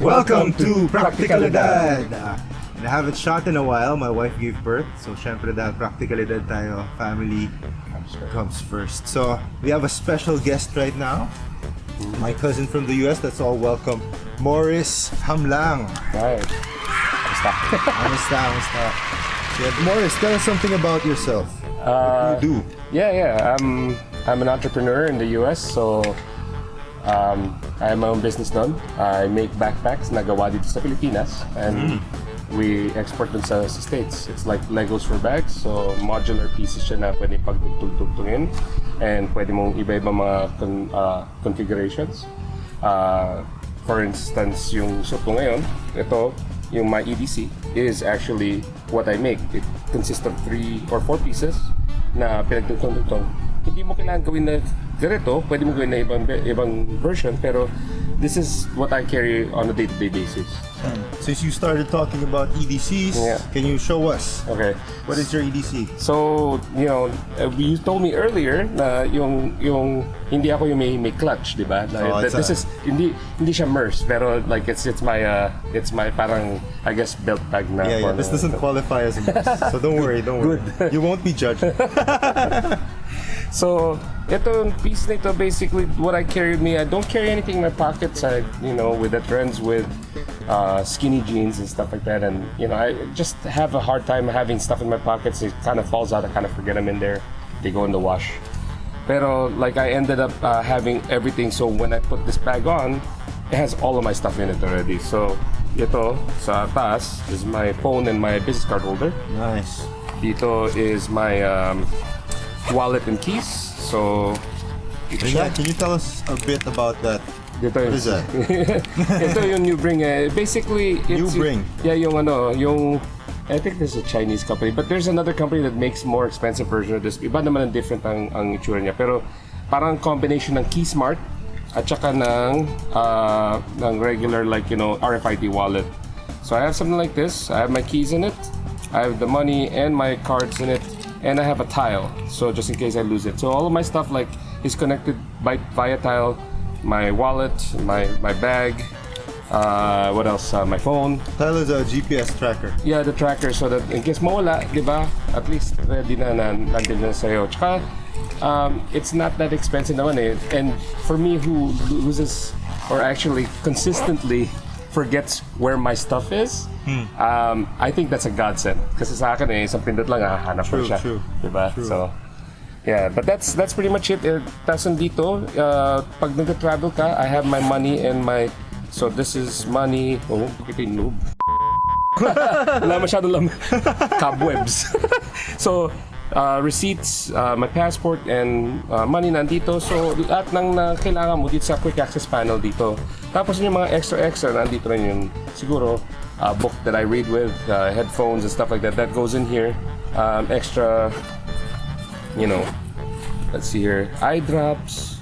Welcome to PraktikaliDad! I haven't shot in a while. My wife gave birth. So, syempre dahil PraktikaliDad tayo, family comes first. So, we have a special guest right now. My cousin from the US. Let's all welcome Morris Jamlang. Hi. Kamusta? Yeah, Morris, tell us something about yourself. What do you do? Yeah. I'm an entrepreneur in the US, so I have my own business doon. I make backpacks na gawa dito sa Pilipinas, and we export them sa States. It's like Legos for bags, so modular pieces siya na pwede pagtugtugtugin, and pwede mong iba-iba mga configurations. For instance, yung suit ko ngayon, ito, yung my EDC, is actually what I make. It consists of 3 or 4 pieces na pinagtugtong-tugtong. Hindi mo kailangan gawin na ganito, pwede mo gawin na ibang version, pero this is what I carry on a day-to-day basis. Since you started talking about EDCs, can you show us? Okay. What is your EDC? So, you told me earlier na yung hindi ako yung may clutch, di ba? This is hindi siya MERS, pero like it's my parang, I guess, belt bag na. Yeah. This doesn't qualify as a MERS, so don't worry. Good. You won't be judged. So, ito piece na ito, basically what I carry with me. I don't carry anything in my pockets. With the trends with skinny jeans and stuff like that, and I just have a hard time having stuff in my pockets. It kind of falls out. I kind of forget them in there. They go in the wash. Pero like I ended up having everything. So when I put this bag on, it has all of my stuff in it already. So ito sa taas is my phone and my business card holder. Nice. Dito is my wallet and keys. So Can you tell us a bit about that? What is that? Ito yung New Bring. Basically, it's New Bring. Yung I think this is a Chinese company, but there's another company that makes more expensive version of this. Iba naman ang different ang itsura niya, pero parang combination ng Key Smart at saka ng regular RFID wallet. So I have something like this. I have my keys in it. I have the money and my cards in it. And I have a tile, so just in case I lose it. So all of my stuff is connected via tile. My wallet, my bag, what else? My phone. Tile is a GPS tracker. Yeah, the tracker, so that in case mawala, di ba? At least ready na nandun na sa'yo. Tsaka, it's not that expensive naman eh. And for me who loses or actually consistently forgets where my stuff is, I think that's a godsend. Kasi sa akin isang pindot lang hahanap ko siya. True. Diba? So, yeah, but that's pretty much it. Tapos dito, pag nag-travel ka, I have my money and so this is money. Oh, bakit yung noob? Wala masyado lang. Cobwebs. So, receipts, my passport, and money nandito. So, lahat ng kailangan mo dito sa quick access panel dito. Tapos yung mga extra, nandito rin yung siguro book that I read with, headphones and stuff like that. That goes in here. Extra, let's see here, eye drops,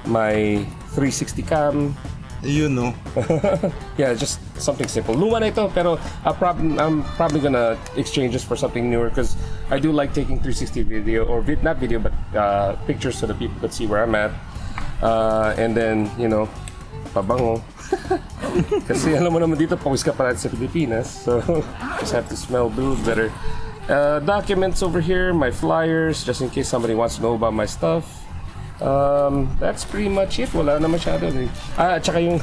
my 360 cam. Yeah, just something simple. Luma na ito, pero I'm probably gonna exchange this for something newer because I do like taking 360 video, or not video, but pictures so that people could see where I'm at. And then, pabango. Kasi alam mo naman dito, pawis ka pa natin sa Pilipinas, so just have to smell a little better. Documents over here, my flyers, just in case somebody wants to know about my stuff. That's pretty much it. Wala na masyado. At saka yung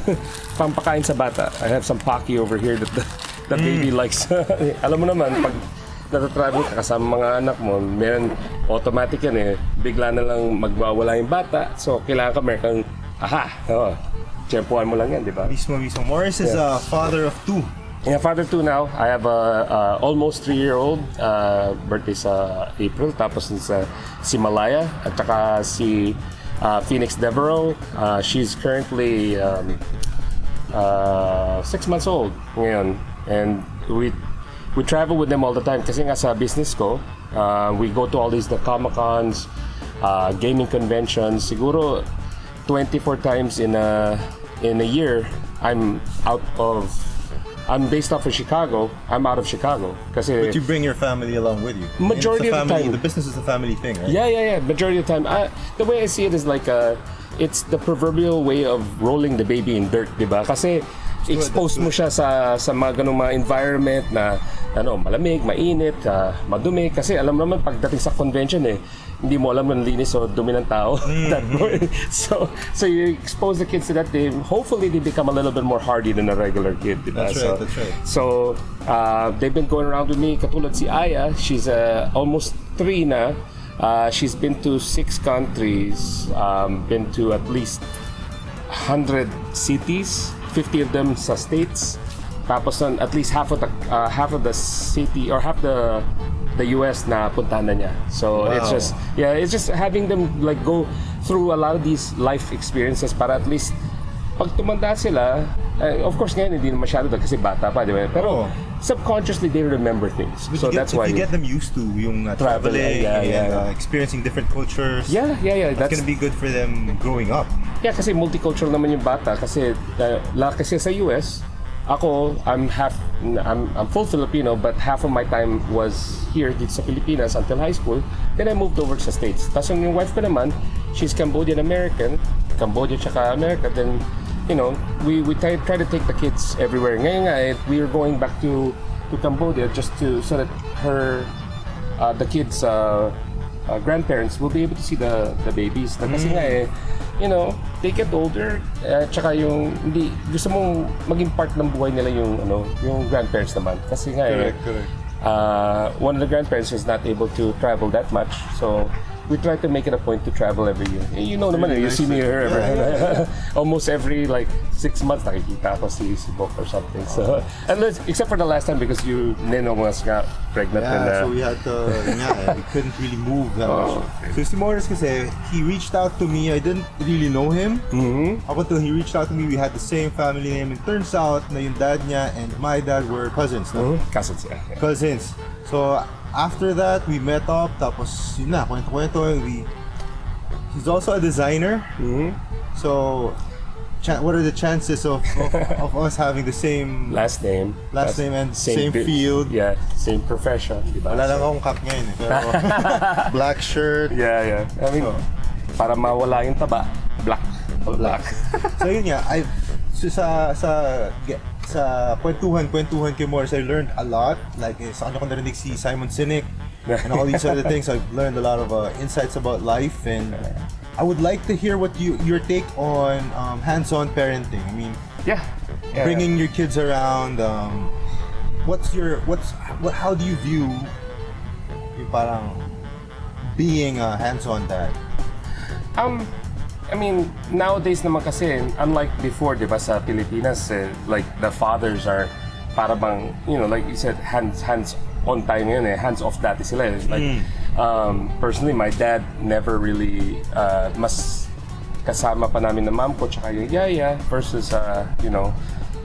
pampakain sa bata. I have some Pocky over here that the baby likes. Alam mo naman, pag natatravel ka kasama mga anak mo, meron automatic yan eh. Bigla na lang magwawala yung bata. So, kailangan ka meron kang, tiyempuan mo lang yan, di ba? Mismo. Morris is a father of 2. Yeah, father 2 now. I have a almost 3-year-old. Birthday sa April. Tapos si Malaya. At saka si Phoenix Devereaux. She's currently 6 months old ngayon. And we travel with them all the time. Kasi nga sa business ko, we go to all the Comic-Cons, gaming conventions. Siguro 24 times in a year, I'm based off of Chicago. I'm out of Chicago. Kasi But you bring your family along with you. Majority of the time. The business is a family thing, right? Yeah. Majority of the time. The way I see it is like, it's the proverbial way of rolling the baby in dirt, diba? Kasi expose mo siya sa mga ganung mga environment na malamig, mainit, madumi. Kasi alam naman pagdating sa convention hindi mo alam ng linis o dumi ng tao that morning. So you expose the kids to that, hopefully they become a little bit more hardy than a regular kid. Diba? That's right. So they've been going around with me. Katulad si Aya, she's almost 3 na. She's been to 6 countries, been to at least 100 cities, 50 of them sa states. Tapos at least half of the city or half the US na puntahan na niya. So Wow. it's just having them like go through a lot of these life experiences para at least pag tumanda sila, of course ngayon hindi na masyado kasi bata pa, di ba? Pero subconsciously they remember things. So that's why if you get them used to yung traveling and experiencing different cultures. Yeah. That's gonna be good for them growing up. Yeah, kasi multicultural naman yung bata kasi kasi sa US, I'm full Filipino but half of my time was here dito sa Pilipinas until high school. Then I moved over sa States. Tapos yung wife ko naman, she's Cambodian American, Cambodia tsaka America. Then we try to take the kids everywhere. Ngayon we are going back to Cambodia just so that the kids grandparents will be able to see the babies. Kasi they get older, tsaka yung hindi gusto mong maging part ng buhay nila yung grandparents naman. Kasi Correct. one of the grandparents is not able to travel that much, so we try to make it a point to travel every year. Naman, you see me here almost every 6 months nakikita ako si Bok or something. So except for the last time because you Ninong was pregnant. So we had to, we couldn't really move that much. So si Morris kasi, he reached out to me. I didn't really know him. Up until he reached out to me, we had the same family name. It turns out na yung dad niya and my dad were cousins. No? Cousins, yeah. Cousins. So after that, we met up. Tapos yun na, kwento-kwento. He's also a designer. So what are the chances of us having the same last name and same field? Yeah, same profession. Diba? Wala lang akong kak ngayon pero black shirt. Yeah. I mean, para mawala yung taba, black. So yun nga, sa kwentuhan kay Morris, I learned a lot. Like sa kanya ko narinig si Simon Sinek and all these other things. I've learned a lot of insights about life, and I would like to hear what your take on hands-on parenting. I mean, bringing your kids around. How do you view yung parang being a hands-on dad? I mean, nowadays naman kasi, unlike before, di ba, sa Pilipinas, like the fathers are para bang, like you said, hands on tayo ngayon hands off dati sila. Like, personally, my dad never really, mas kasama pa namin na mom ko tsaka yung yaya versus,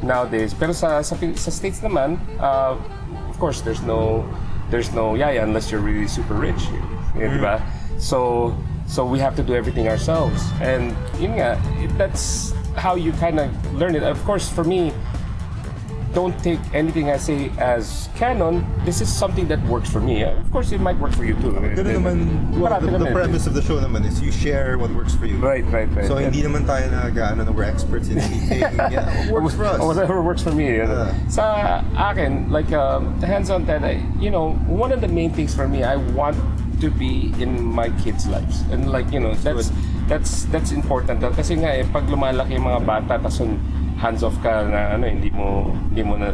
nowadays. Pero sa States naman, of course, there's no yaya unless you're really super rich. Di ba? So we have to do everything ourselves, and that's how you kind of learn it. Of course, for me, don't take anything I say as canon. This is something that works for me. Of course, it might work for you too. Ganun naman, the premise of the show naman is you share what works for you. Right. So hindi naman tayo na we're experts in anything. What works for us. Whatever works for me. Sa akin, like hands-on dad, one of the main things for me, I want to be in my kids' lives, and that's important. Kasi nga pag lumalaki yung mga bata, tas hands-off ka na hindi mo na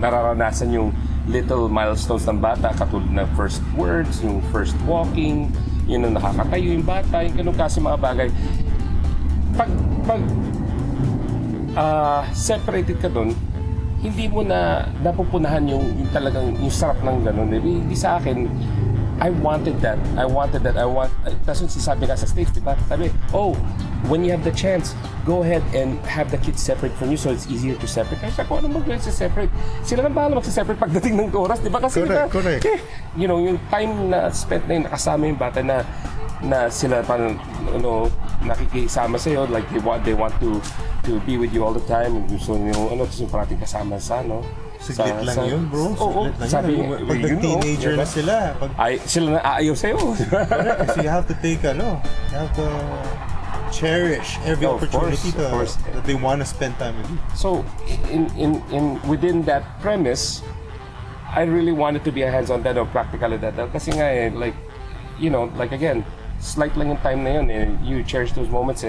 nararanasan yung little milestones ng bata, katulad ng first words, yung first walking, nakakatayo yung bata, yung ganun kasi mga bagay. Pag separated ka dun, hindi mo na napupunahan yung talagang yung sarap ng ganun. Hindi sa akin, I wanted that. That's what sinasabi nga sa States, diba? Sabi, when you have the chance, go ahead and have the kids separate from you so it's easier to separate. Kasi kung ano mag-separate, sila nang bahala mag-separate pagdating ng oras, diba? Kasi correct. Yung time na spent na yung nakasama yung bata na sila parang nakikisama sa'yo, like they want to be with you all the time. Gusto yung tapos yung parating kasama sa Siglit lang yun, bro. Sabi, pag teenager na sila. Sila na aayaw sa'yo. So you have to take, you have to cherish every Of opportunity course. that they want to spend time with you. So, in within that premise, I really wanted to be a hands-on dad or practical dad. Kasi nga like, like again, slight lang yung time na yun you cherish those moments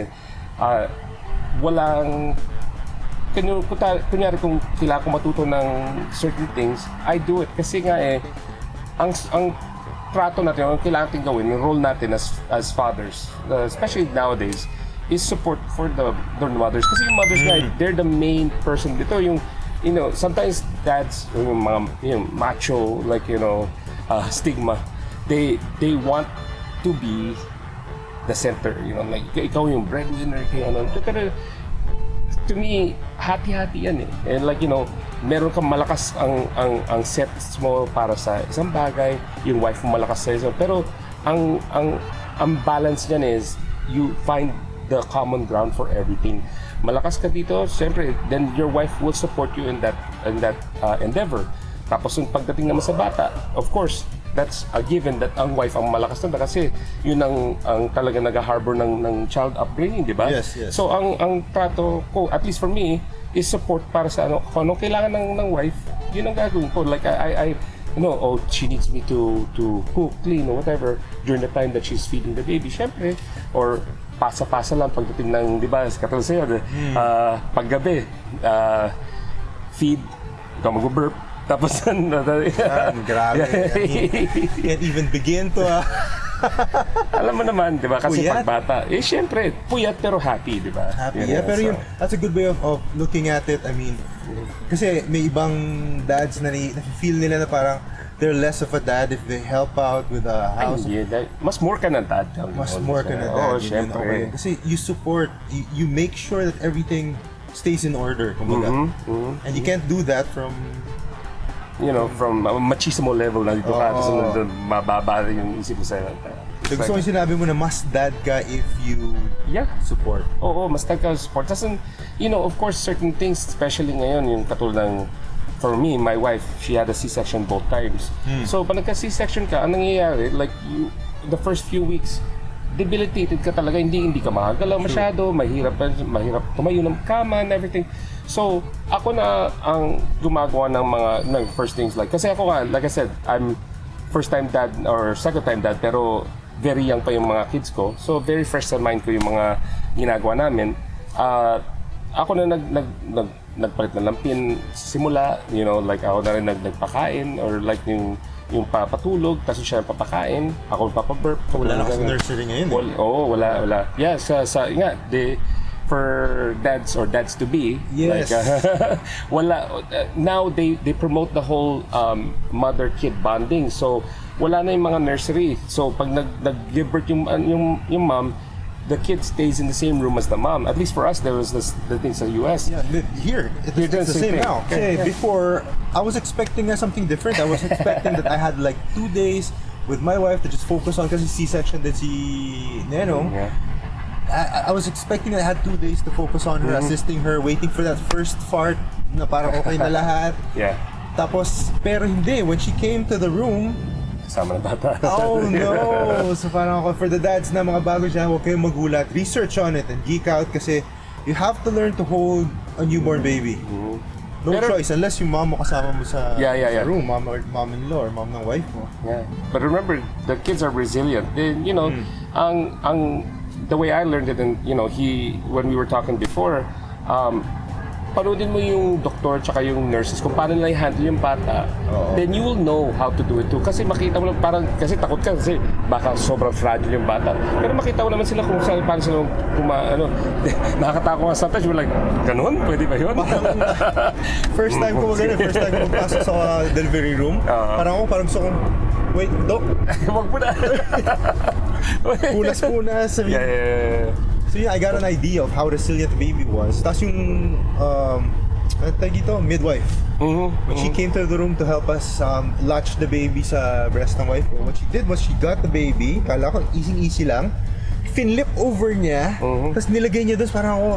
walang, kunyari kung kailangan ko matuto ng certain things, I do it. Kasi nga ang trato natin, ang kailangan natin gawin, yung role natin as fathers, especially nowadays, is support for their mothers. Kasi yung mothers nga, they're the main person dito. Yung, sometimes dads, yung macho, like, stigma, they want to be the center, like, ikaw yung breadwinner, pero to me, hati-hati yan And like, meron kang malakas ang sets mo para sa isang bagay, yung wife mo malakas sa isang. Pero ang balance niyan is you find the common ground for everything. Malakas ka dito, syempre, then your wife will support you in that endeavor. Tapos yung pagdating naman sa bata, of course, that's a given that ang wife ang malakas na kasi yun ang talaga nag-harbor ng child upbringing, di ba? Yes. So ang trato ko, at least for me, is support para sa kung anong kailangan ng wife, yun ang gagawin ko. Like I she needs me to cook, clean, or whatever during the time that she's feeding the baby, syempre, or pasa-pasa lang pagdating ng, di ba, katulad sa'yo, paggabi, feed, ikaw mag-burp, tapos grabe. Can't even begin to alam mo naman, di ba? Kasi puyat. pagbata, syempre, puyat pero happy, di ba? Happy. Pero yun, that's a good way of looking at it. I mean, kasi may ibang dads na feel nila na parang they're less of a dad if they help out with the house. Mas more ka na dad. Mas more ka na dad. Oo, syempre. Kasi you support, you make sure that everything stays in order, kumbaga. And you can't do that from from machismo level na dito ka, tapos mababa yung isip mo sa'yo. Gusto ko yung sinabi mo na mas dad ka if you support. Oo, mas dad ka support. Tapos, of course, certain things, especially ngayon, yung katulad ng, for me, my wife, she had a C-section both times. So, pag nagka-C-section ka, ang nangyayari, like, the first few weeks, debilitated ka talaga, hindi ka makagalaw masyado, mahirap tumayo ng kama and everything. So, ako na ang gumagawa ng first things kasi ako nga, like I said, I'm first time dad or second time dad, pero very young pa yung mga kids ko. So, very fresh sa mind ko yung mga ginagawa namin. Ako na nagpalit ng lampin simula, like ako na rin nagpakain or like yung papatulog, tapos siya papakain, ako papaburp. Wala na kasi nursery ngayon wala. Yeah, for dads or dads to be, yes. Wala. Now they promote the whole mother-kid bonding. So wala na yung mga nursery. So pag nag-give birth yung mom, the kid stays in the same room as the mom. At least for us, there was the things in the US. Yeah, here it's the same now. Okay. Before, I was expecting something different. I was expecting that I had like 2 days with my wife to just focus on kasi C-section din si Neno. Yeah. I was expecting I had 2 days to focus on her, assisting her, waiting for that first fart na parang okay na lahat. Yeah. Tapos, pero hindi. When she came to the room, kasama na bata. oh no! So parang ako, for the dads na mga bago dyan, huwag kayong magulat. Research on it and geek out kasi you have to learn to hold a newborn baby. No choice unless yung mom mo kasama mo sa room, mom-in-law or mom ng wife mo. Yeah. But remember, the kids are resilient. They, the way I learned it, and when we were talking before, panoodin mo yung doktor tsaka yung nurses kung paano nila i-handle yung bata. Then you will know how to do it too. Kasi makita mo lang parang, kasi takot ka kasi baka sobrang fragile yung bata. Pero makita mo naman sila kung paano sila nakakatakot nga sometimes. We're like, ganun? Pwede ba yun? First time ko pasok sa delivery room, parang gusto kong, wait, Doc. Wag mo na. Punas-punas. Yeah. So I got an idea of how resilient the baby was. Tapos yung, midwife. When she came to the room to help us latch the baby sa breast ng wife ko, what she did was she got the baby, kala ko easy lang, finlip over niya, tapos nilagay niya doon, parang ako,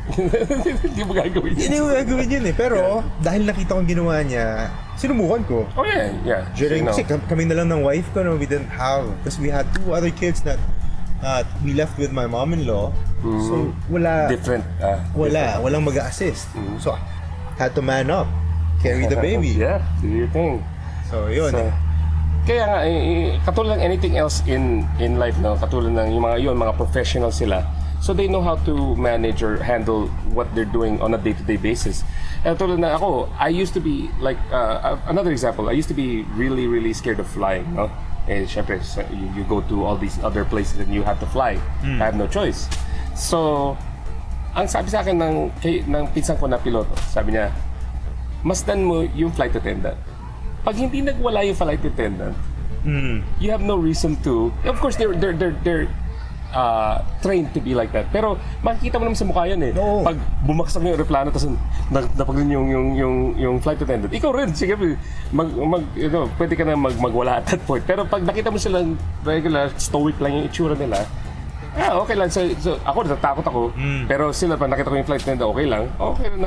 Hindi mo gagawin yun. Hindi mo gagawin yun Pero dahil nakita kong ginawa niya, sinubukan ko. Oh yeah. During, kasi kami na lang ng wife ko, we didn't have, because we had 2 other kids that we left with my mom-in-law. So wala Different. walang mag-assist. So had to man up, carry the baby. Yeah, do your thing. So yun. So, kaya nga, katulad ng anything else in life, no? Katulad ng yung mga professional sila. So they know how to manage or handle what they're doing on a day-to-day basis. And tulad na ako, I used to be like, another example, I used to be really, really scared of flying, no? Eh, syempre, you go to all these other places and you have to fly. I have no choice. So, ang sabi sa akin ng pinsan ko na piloto, sabi niya, masdan mo yung flight attendant. Pag hindi nagwala yung flight attendant, you have no reason to. Of course, they're trained to be like that. Pero makikita mo naman sa mukha yan eh. No. Pag bumaksak yung aeroplano tapos napagdun yung flight attendant, ikaw rin, sige, pwede ka na magwala at that point. Pero pag nakita mo silang regular, stoic lang yung itsura nila, okay lang. So ako, natatakot ako. Pero sila, pag nakita ko yung flight attendant, okay lang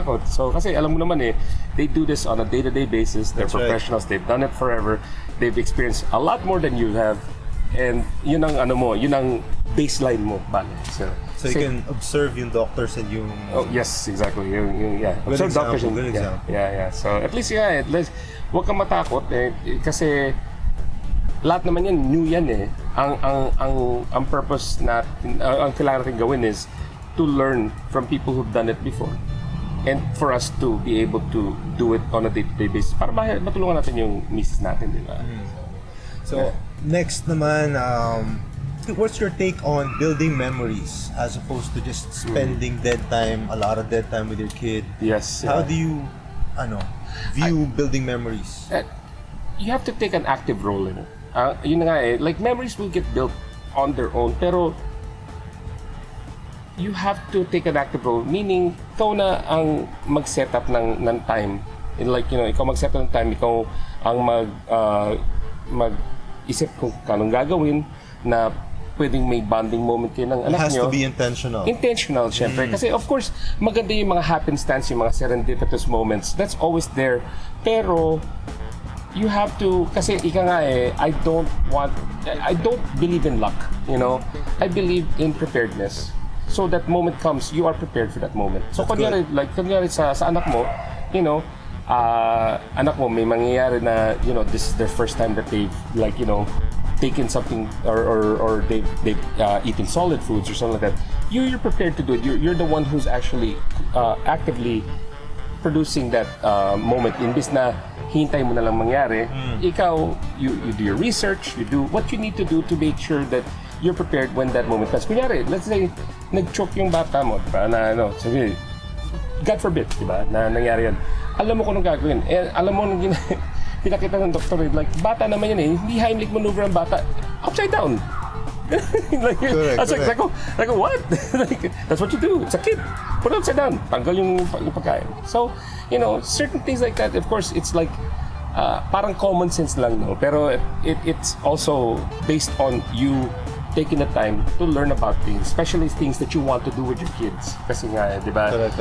ako. So kasi alam mo naman eh, they do this on a day-to-day basis. They're professionals. Right. They've done it forever. They've experienced a lot more than you have. And yun ang yun ang baseline mo, bale. So you can observe yung doctors and yung... Oh, yes, exactly. Observe doctors. Good example. Yeah. So at least huwag kang matakot kasi lahat naman yan, new yan eh. Ang purpose natin, ang kailangan natin gawin is to learn from people who've done it before. And for us to be able to do it on a day-to-day basis para matulungan natin yung misis natin, di ba? So, next naman, what's your take on building memories as opposed to just spending a lot of dead time with your kid? Yes. How do you, view building memories? You have to take an active role in it. Yun nga eh, like memories will get built on their own, pero you have to take an active role, meaning ikaw na ang mag-set up ng time. Ikaw mag-set up ng time, ikaw ang mag-isip kung anong gagawin na pwedeng may bonding moment kayo ng anak nyo. It has to be intentional. Intentional, syempre. Kasi of course, maganda yung mga happenstance, yung mga serendipitous moments. That's always there. Pero, you have to, kasi ika nga eh, I don't believe in luck, I believe in preparedness. So that moment comes, you are prepared for that moment. So kunyari sa anak mo, anak mo may mangyayari na, this is their first time that they've taken something or they've eaten solid foods or something like that. You're prepared to do it. You're the one who's actually actively producing that moment. Imbis na hintay mo na lang mangyari, ikaw, you do your research, you do what you need to do to make sure that you're prepared when that moment comes. Kunyari, let's say, nag-choke yung bata mo, diba? Sabi, God forbid, diba? Na nangyari yan. Alam mo kung anong gagawin. Alam mo nung pinakita ng doktor, like, bata naman yan eh. Hindi Heimlich maneuver ang bata. Upside down. Correct. Like, what? That's what you do. It's a kid. Put it upside down. Tanggal yung pagkain. So, certain things like that, of course, it's like, parang common sense lang, no? Pero it's also based on you taking the time to learn about things, especially things that you want to do with your kids. Kasi nga, di ba? Correct.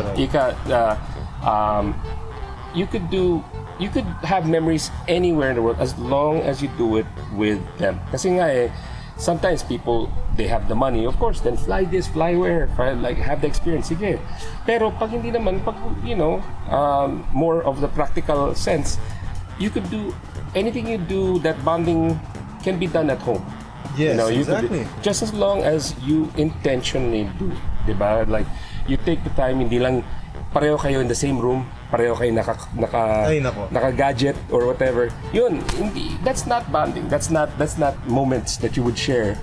You could have memories anywhere in the world as long as you do it with them. Kasi nga sometimes people, they have the money, of course, then fly this, fly where, have the experience, sige. Pero pag hindi naman, more of the practical sense, you could do anything you do, that bonding can be done at home. Yes, exactly. Just as long as you intentionally do, diba? Like, you take the time, hindi lang pareho kayo in the same room, pareho kayo naka-gadget or whatever. Yun, that's not bonding. That's not moments that you would share.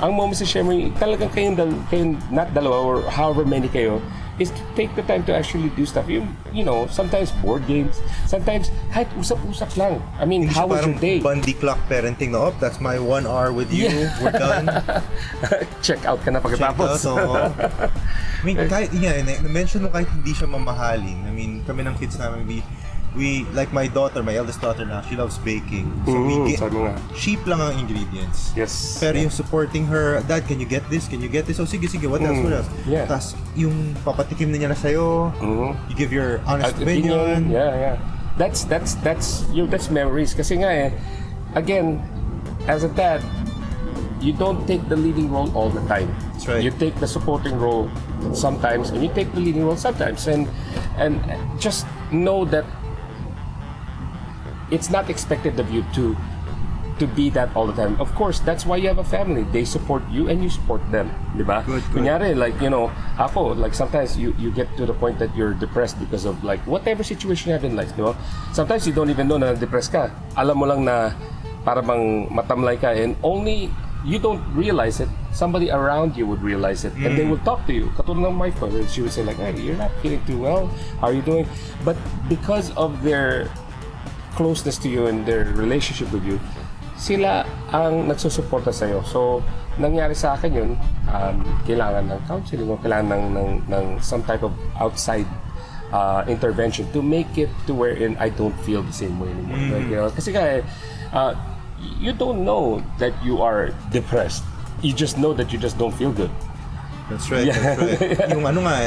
Ang moments na share mo, talagang kayong not dalawa or however many kayo, is to take the time to actually do stuff. Sometimes board games, sometimes kahit usap-usap lang. I mean, how was your day? Bundy clock parenting na, that's my 1 hour with you, we're done. Check out ka na pagkatapos. I mean, na-mention mo kahit hindi siya mamahalin. I mean, kami ng kids namin, we like my eldest daughter na, she loves baking. So we get cheap lang ang ingredients. Yes. Pero yung supporting her, Dad, can you get this? Oh, sige, what else? Yeah. Tapos yung papatikim na niya na sa'yo, you give your honest opinion. Yeah. That's memories. Kasi nga again, as a dad, you don't take the leading role all the time. That's right. You take the supporting role sometimes, and you take the leading role sometimes. And just know that it's not expected of you to be that all the time. Of course, that's why you have a family. They support you and you support them, di ba? Good. Kunyari, like, you know, ako, like sometimes you get to the point that you're depressed because of like whatever situation you have in life, di ba? Sometimes you don't even know na depressed ka. Alam mo lang na para bang matamlay ka, and only you don't realize it, somebody around you would realize it, and they will talk to you. Katulad ng wife ko, she would say like, hey, you're not feeling too well, how are you doing? But because of their closeness to you and their relationship with you, sila ang nagsusuporta sa'yo. So, nangyari sa akin yun, kailangan ng counseling o kailangan ng some type of outside intervention to make it to wherein I don't feel the same way anymore. Like, you know, kasi you don't know that you are depressed. You just know that you just don't feel good. That's right. Yung ano nga,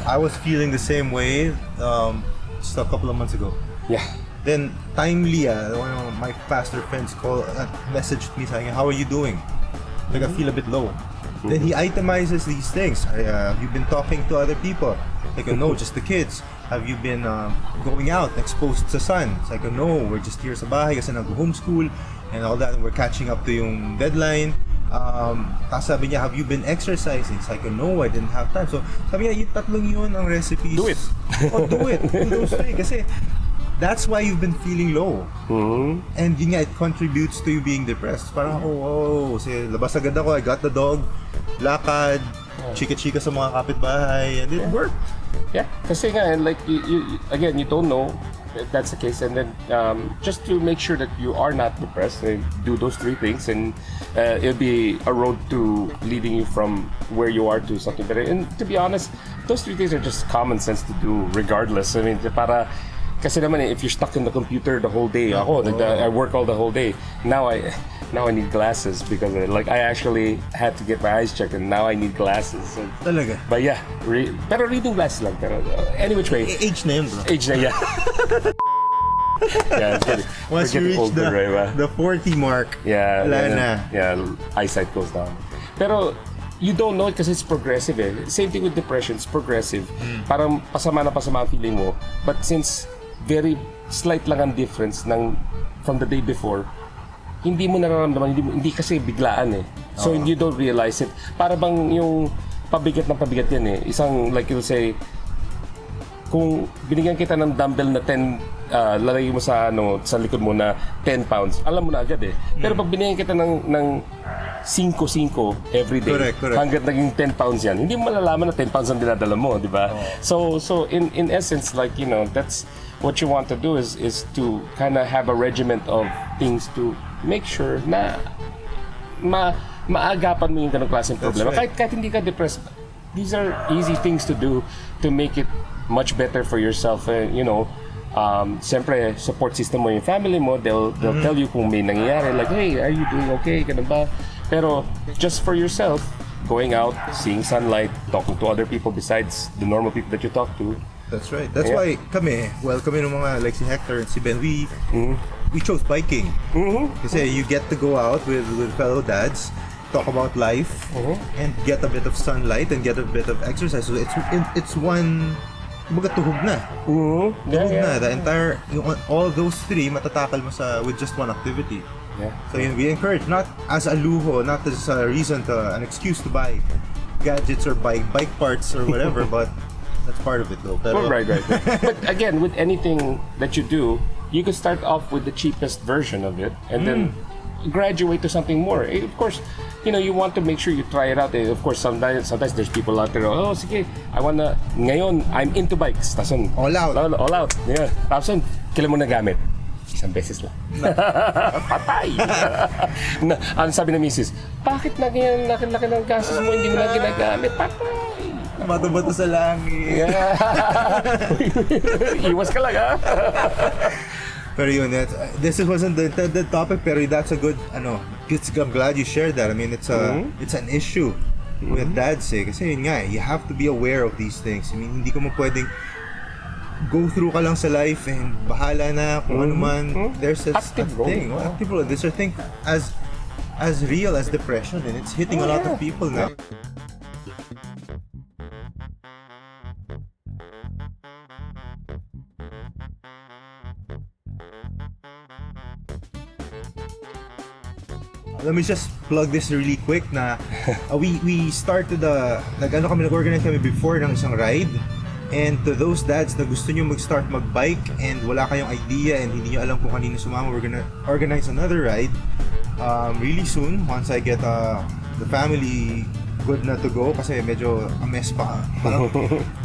I was feeling the same way just a couple of months ago. Yeah. Then timely, one of my pastor friends messaged me saying, "How are you doing?" Like, I feel a bit low. Then he itemizes these things. Have you been talking to other people? Like, no, just the kids. Have you been going out, exposed sa sun? It's like, no, we're just here sa bahay kasi nag-homeschool and all that, and we're catching up to yung deadline. Tapos sabi niya, have you been exercising? It's like, no, I didn't have time. So sabi niya, yung tatlong yun ang recipes. Do it. Do it. Do those three. Kasi that's why you've been feeling low. And yun nga, it contributes to you being depressed. Parang, kasi labas agad ako, I got the dog, lakad, chika-chika sa mga kapitbahay, and it worked. Yeah, kasi nga, like, you again, you don't know if that's the case, and then just to make sure that you are not depressed, do those three things, and it'll be a road to leading you from where you are to something better. And to be honest, those three things are just common sense to do regardless. I mean, kasi naman if you're stuck in the computer the whole day, I work all the whole day. Now I need glasses because I actually had to get my eyes checked, and now I need glasses. So, talaga? But yeah, pero reading glasses lang. Pero any which way. Age na yun, bro. Age na, yeah. Yeah, it's good. Once you reach the 40 mark, wala na. Yeah, eyesight goes down. Pero you don't know it kasi it's progressive eh. Same thing with depression, it's progressive. Parang pasama na pasama ang feeling mo. But since very slight lang ang difference from the day before, hindi mo nararamdaman, hindi kasi biglaan eh. So you don't realize it. Para bang yung pabigat yan eh. Isang, like you'll say, kung binigyan kita ng dumbbell na 10, lalagay mo sa likod mo na 10 pounds, alam mo na agad eh. Pero pag binigyan kita ng 5 every day, correct. hanggang naging 10 pounds yan, hindi mo malalaman na 10 pounds ang dinadala mo, di ba? So in essence, like, you know, that's what you want to do is to kind of have a regiment of things to make sure na maagapan mo yung ganong klaseng problema. Right. Kahit hindi ka depressed, these are easy things to do to make it much better for yourself. You know, siyempre, support system mo yung family mo, they'll tell you kung may nangyayari, like, hey, are you doing okay, ganun ba? Pero just for yourself, going out, seeing sunlight, talking to other people besides the normal people that you talk to. That's right. That's why kami ng mga like si Hector and si Ben, we chose biking. Kasi you get to go out with fellow dads, talk about life, and get a bit of sunlight and get a bit of exercise. So it's one, kumbaga tuhog na. Tuhog na. The entire, all those three matatakal mo with just one activity. Yeah. So we encourage, not as a luho, not as a reason an excuse to buy gadgets or bike parts or whatever, but that's part of it though. Pero, Right. But again, with anything that you do, you can start off with the cheapest version of it and then graduate to something more. Of course, you know, you want to make sure you try it out. Of course, sometimes there's people out there, sige, ngayon, I'm into bikes. Tason, all out. All out. Yeah. Tapos, kailan mo nagamit? Isang beses lang. Patay! Ano sabi ng misis? Bakit na ganyan laki-laki ng gastos mo, hindi mo na ginagamit? Patay! Bato-bato sa langit. Yeah. Iwas ka lang, ha? Pero yun, this wasn't the intended topic, pero that's a good, I'm glad you shared that. I mean, it's an issue with dads eh. Kasi yun nga, you have to be aware of these things. I mean, hindi ka mo pwedeng go through ka lang sa life and bahala na kung ano man. There's a Active thing. Active role. There's a thing as as real as depression, and it's hitting a lot of people now. Let me just plug this really quick na we started nag-organize kami before ng isang ride, and to those dads na gusto nyo mag-start mag-bike and wala kayong idea and hindi nyo alam kung kanino sumama, we're gonna organize another ride really soon once I get the family good na to go, kasi medyo a mess pa. Parang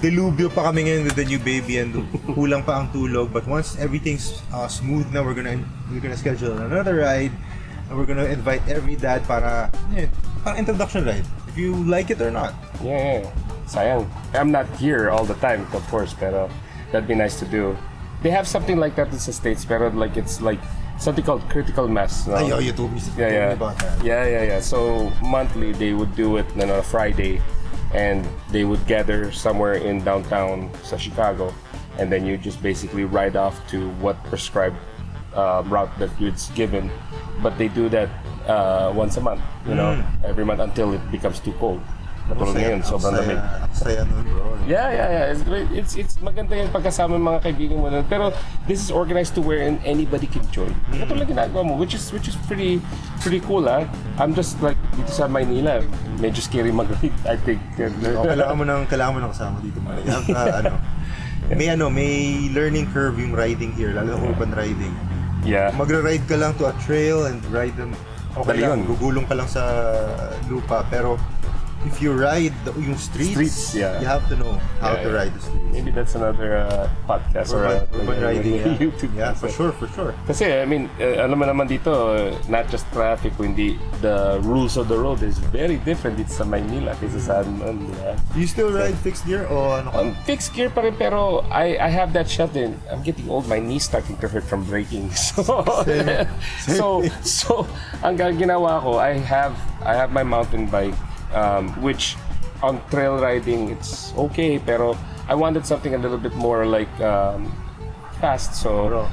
delubyo pa kami ngayon with the new baby and kulang pa ang tulog, but once everything's smooth na, we're gonna schedule another ride. And we're gonna invite every dad para introduction ride, if you like it or not. Yeah. Sayang. I'm not here all the time, of course, pero that'd be nice to do. They have something like that in the States, pero like it's like something called critical mass. No? You told me about that. Yeah. So monthly they would do it on a Friday, and they would gather somewhere in downtown sa Chicago, and then you just basically ride off to what prescribed route that it's given. But they do that once a month, every month until it becomes too cold. Katulad ngayon, sobrang lamig. Saya nun, bro. Yeah. It's great. It's maganda yung pagkasama ng mga kaibigan mo. Pero this is organized to wherein anybody can join. Katulad ginagawa mo, which is pretty cool, ah. I'm just like dito sa Maynila, medyo scary mag-ride, I think. Kailangan mo nang kasama dito, man. May learning curve yung riding here, lalo na urban riding. Yeah. Magra-ride ka lang to a trail and ride them. Okay lang, gugulong ka lang sa lupa, pero if you ride yung streets, yeah. You have to know how to ride the streets. Maybe that's another podcast urban riding, YouTube. Yeah, for sure. Kasi I mean, alam mo naman dito, not just traffic, kundi the rules of the road is very different dito sa Maynila kaysa sa Do you still ride fixed gear o ano ka? Fixed gear pa rin, pero I have that shot in. I'm getting old, my knees starting to hurt from braking. So ang ginawa ko, I have my mountain bike, which on trail riding it's okay, pero I wanted something a little bit more like fast, so bro,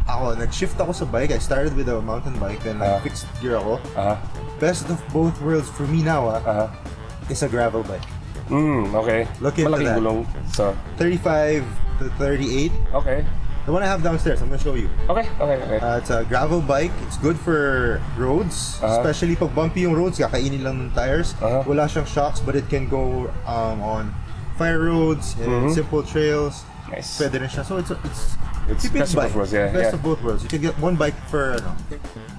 ako nag-shift ako sa bike. I started with a mountain bike, then fixed gear ako. Best of both worlds for me now is a gravel bike. Okay. Look into Malaking that. gulong, so 35 to 38. okay. The one I have downstairs, I'm gonna show you. Okay. It's a gravel bike. It's good for roads, especially pag bumpy yung roads, kakainin lang ng tires. Wala siyang shocks, but it can go on fire roads and simple trails. Nice. Pwede rin siya. So it's best of both worlds, yeah. Best of both worlds. You can get one bike for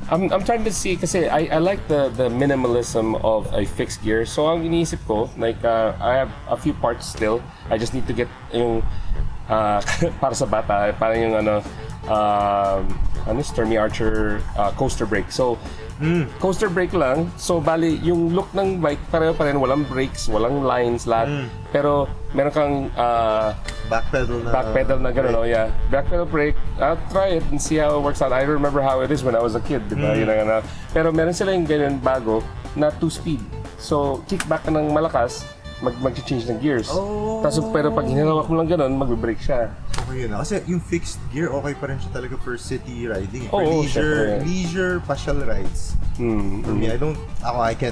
I'm trying to see kasi I like the minimalism of a fixed gear. So ang iniisip ko, like I have a few parts still. I just need to get yung para sa bata, parang yung Stormy Archer coaster brake. So coaster brake lang. So bali yung look ng bike pareho pa rin, walang brakes, walang lines, lahat. Pero meron kang back pedal na gano'n, yeah. Back pedal brake. I'll try it and see how it works out. I remember how it is when I was a kid, diba? Pero meron sila yung ganyan bago na 2-speed. So kickback ka ng malakas, mag-change ng gears. Tapos pero pag hinalawak mo lang gano'n, magbe-brake siya. Okay yun. Kasi yung fixed gear, okay pa rin siya talaga for city riding. For leisure, pasyal rides. For me,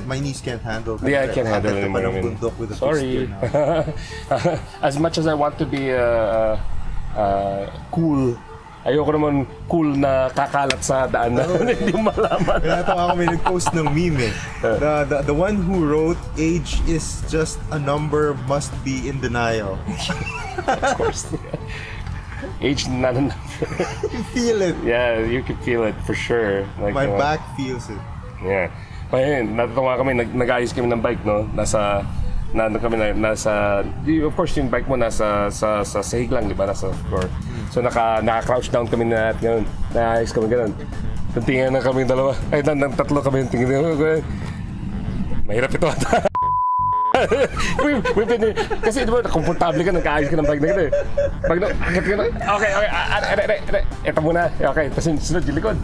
my knees can't handle that. Yeah, I can't handle it anymore. With a Sorry. As much as I want to be cool, ayoko naman cool na kakalat sa daan na hindi mo malaman. Kaya ako may nag-post ng meme The one who wrote age is just a number must be in denial. Of course. Age not a number. You feel it. Yeah, you can feel it for sure. Like, my back feels it. Yeah. Ayun, natutuwa kami, nag-ayos kami ng bike, no? Of course yung bike mo nasa sahig lang, di ba? Nasa floor. So naka-crouch down kami na ganun. Naayos kami ganun. Tingnan na kami dalawa. Ay, tatlo kami tingin. Mahirap ito ata. Kasi di ba, komportable ka, nag-aayos ka ng bike na gano'n. Pag akit ka na, okay, eto muna. Okay, tapos sunod yung likod.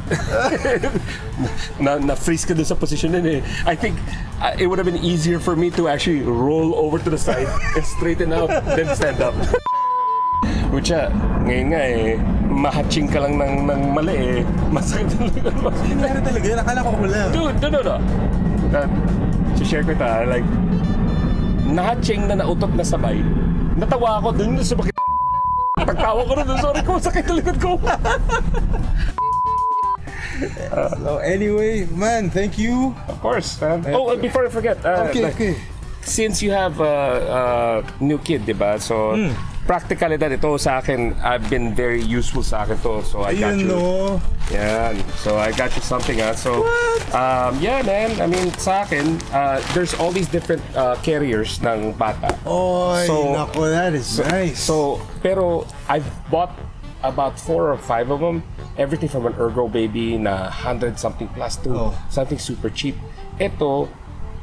Na-freeze ka dun sa position din eh. I think it would have been easier for me to actually roll over to the side and straighten out, then stand up. Which ngayon nga mahatching ka lang ng mali eh. Masakit ang likod mo. Nangyari talaga yun, akala ko lang. Dude, no. Share ko ita, like, nahatching na nautot na sabay. Natawa ako dun sa bakit. Pagtawa ko rin, sorry ko, sakit ang likod ko. So anyway, man, thank you. Of course. Oh, before I forget, Okay. since you have a new kid, diba? So, PraktikaliDad, ito sa akin, I've been very useful sa akin to. So, I got you. Yeah, so I got you something. So, yeah, man. I mean, sa akin, there's all these different carriers ng bata. Oh, So- nako, that is nice. So, pero I've bought about 4 or 5 of them. Everything from an Ergo baby na 100 something plus to something super cheap. Ito,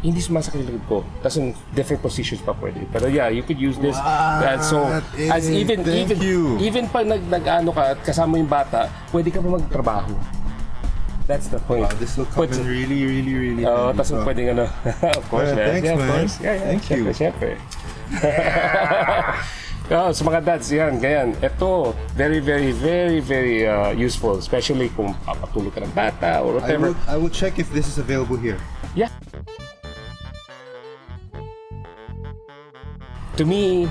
hindi sumasakit yung likod ko. Tapos in different positions pa pwede. Pero yeah, you could use this. So, as even pag nag-ano ka at kasama yung bata, pwede ka pa magtrabaho. That's the point. Wow, this will come in really handy. Tapos pwedeng ano. Of course, man. Thanks, Of man. course. Yeah, Thank you. Siyempre. Sa mga dads, yan, ganyan. Ito, very useful. Especially kung papatulog ka ng bata or whatever. I will check if this is available here. Yeah. To me,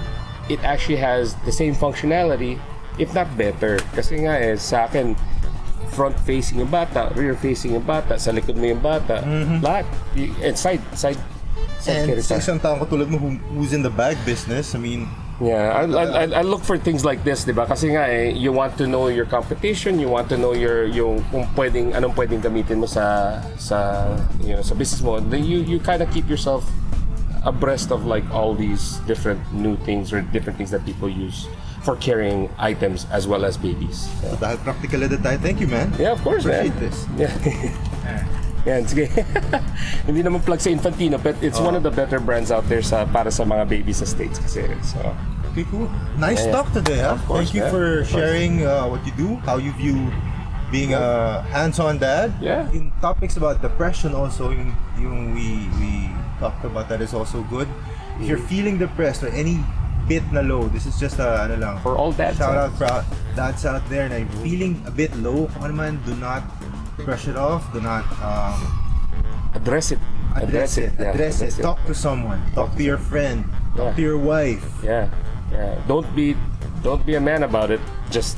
it actually has the same functionality, if not better. Kasi nga sa akin, front-facing yung bata, rear-facing yung bata, sa likod mo yung bata, lahat. And side And carry sa pa. isang taong katulad mo who's in the bag business, I mean, Yeah, I look for things like this, 'di ba? Kasi nga you want to know your competition, you want to know yung kung anong pwedeng gamitin mo sa sa business mo. Then you kind of keep yourself abreast of like all these different new things or different things that people use for carrying items as well as babies. so dahil PraktikaliDad tayo, thank you, man. Yeah, of course, man. Appreciate this. Yeah. Yan, sige. Hindi naman plug sa Infantino, but it's one of the better brands out there para sa mga babies sa States kasi. So, Okay, cool. Nice talk today, huh? Of course, Thank you man. for Of course. sharing what you do, how you view being a hands-on dad. Yeah. In topics about depression also, yung we talked about that is also good. If you're feeling depressed or any bit na low, this is just a ano lang. For all dads, Shout out for dads out there na feeling a bit low, kung ano man, do not brush it off. Do not address it. Yeah, address it. Talk to someone. Talk to your friend. Talk to your wife. Yeah. Don't be a man about it. Just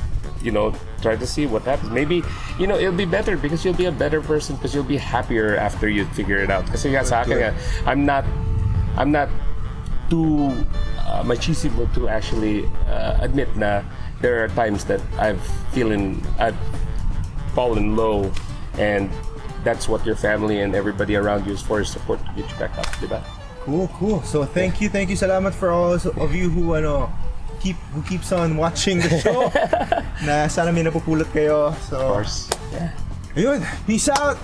try to see what happens. Maybe it'll be better because you'll be a better person because you'll be happier after you figure it out. Kasi nga sa akin, I'm not too machismo to actually admit na there are times that I've fallen low, and that's what your family and everybody around you is for, is support to get you back up, diba? Cool. So thank you, salamat for all of you who keeps on watching the show. Na sana may napupulot kayo. So, Of course. Yeah. Ayun, peace out.